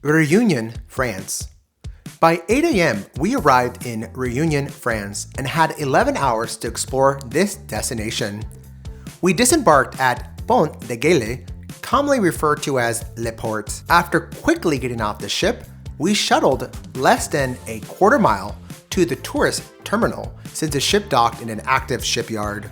Réunion, France. By 8 a.m., we arrived in Réunion, France, and had 11 hours to explore this destination. We disembarked at Pont de Gele, commonly referred to as Le Port. After quickly getting off the ship, we shuttled less than a quarter mile to the tourist terminal since the ship docked in an active shipyard.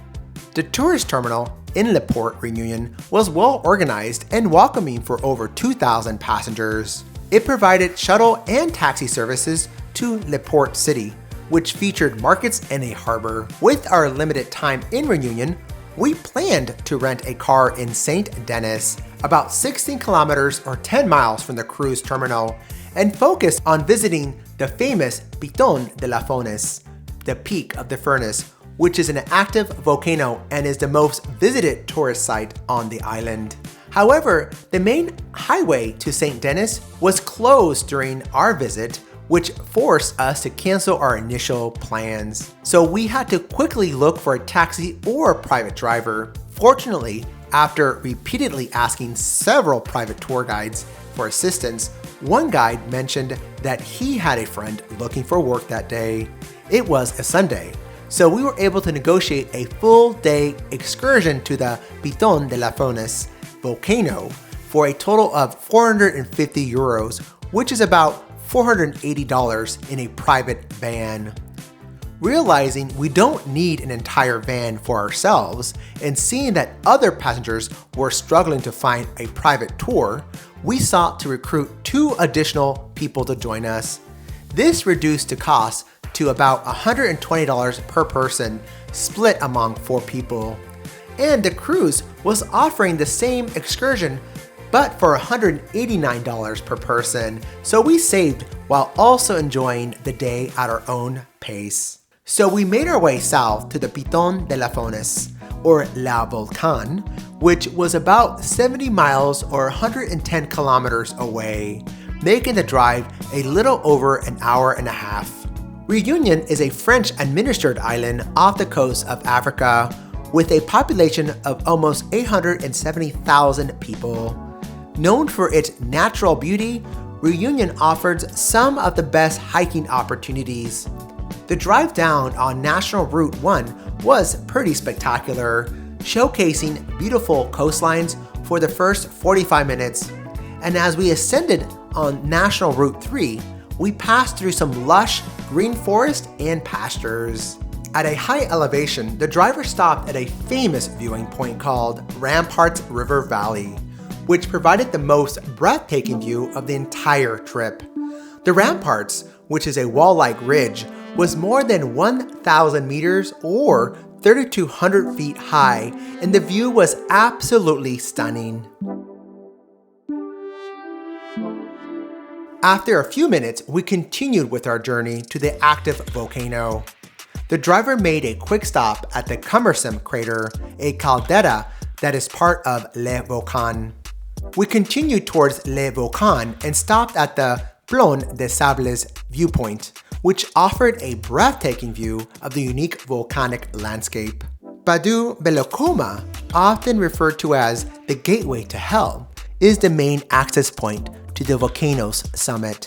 The tourist terminal in Le Port, Réunion was well organized and welcoming for over 2,000 passengers. It provided shuttle and taxi services to Le Port City, which featured markets and a harbor. With our limited time in Réunion, we planned to rent a car in Saint Denis, about 16 kilometers or 10 miles from the cruise terminal, and focus on visiting the famous Piton de la Furnace, the Peak of the Furnace, which is an active volcano and is the most visited tourist site on the island. However, the main highway to St. Denis was closed during our visit, which forced us to cancel our initial plans. So we had to quickly look for a taxi or a private driver. Fortunately, after repeatedly asking several private tour guides for assistance, one guide mentioned that he had a friend looking for work that day. It was a Sunday, so we were able to negotiate a full-day excursion to the Piton de la Furnace volcano for a total of 450 euros, which is about $480 in a private van. Realizing we don't need an entire van for ourselves and seeing that other passengers were struggling to find a private tour, we sought to recruit 2 additional people to join us. This reduced the cost to about $120 per person, split among 4 people. And the cruise was offering the same excursion, but for $189 per person, so we saved while also enjoying the day at our own pace. So we made our way south to the Piton de la Furnace, or La Volcan, which was about 70 miles or 110 kilometers away, making the drive a little over an hour and a half. Réunion is a French-administered island off the coast of Africa, with a population of almost 870,000 people. Known for its natural beauty, Réunion offers some of the best hiking opportunities. The drive down on National Route 1 was pretty spectacular, showcasing beautiful coastlines for the first 45 minutes. And as we ascended on National Route 3, we passed through some lush green forest and pastures. At a high elevation, the driver stopped at a famous viewing point called Ramparts River Valley, which provided the most breathtaking view of the entire trip. The Ramparts, which is a wall-like ridge, was more than 1,000 meters or 3,200 feet high, and the view was absolutely stunning. After a few minutes, we continued with our journey to the active volcano. The driver made a quick stop at the cumbersome crater, a caldera that is part of Le Volcan. We continued towards Le Volcan and stopped at the Plon des Sables viewpoint, which offered a breathtaking view of the unique volcanic landscape. Badu Belokoma, often referred to as the gateway to hell, is the main access point to the volcano's summit.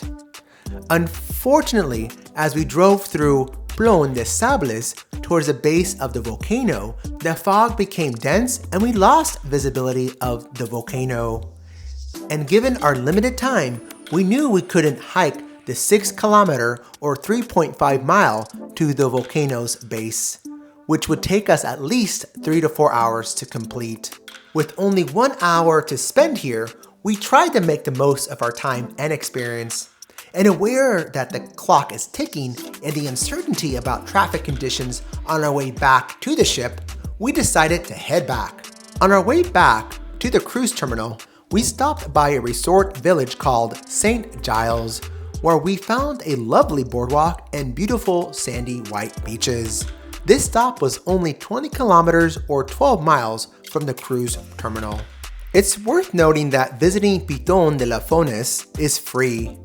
Unfortunately, as we drove through Plon des Sables towards the base of the volcano, the fog became dense and we lost visibility of the volcano. And given our limited time, we knew we couldn't hike the 6 kilometer or 3.5 mile to the volcano's base, which would take us at least 3 to 4 hours to complete. With only 1 hour to spend here, we tried to make the most of our time and experience. And aware that the clock is ticking and the uncertainty about traffic conditions on our way back to the ship, we decided to head back. On our way back to the cruise terminal, we stopped by a resort village called St. Giles, where we found a lovely boardwalk and beautiful sandy white beaches. This stop was only 20 kilometers or 12 miles from the cruise terminal. It's worth noting that visiting Piton de la Furnace is free.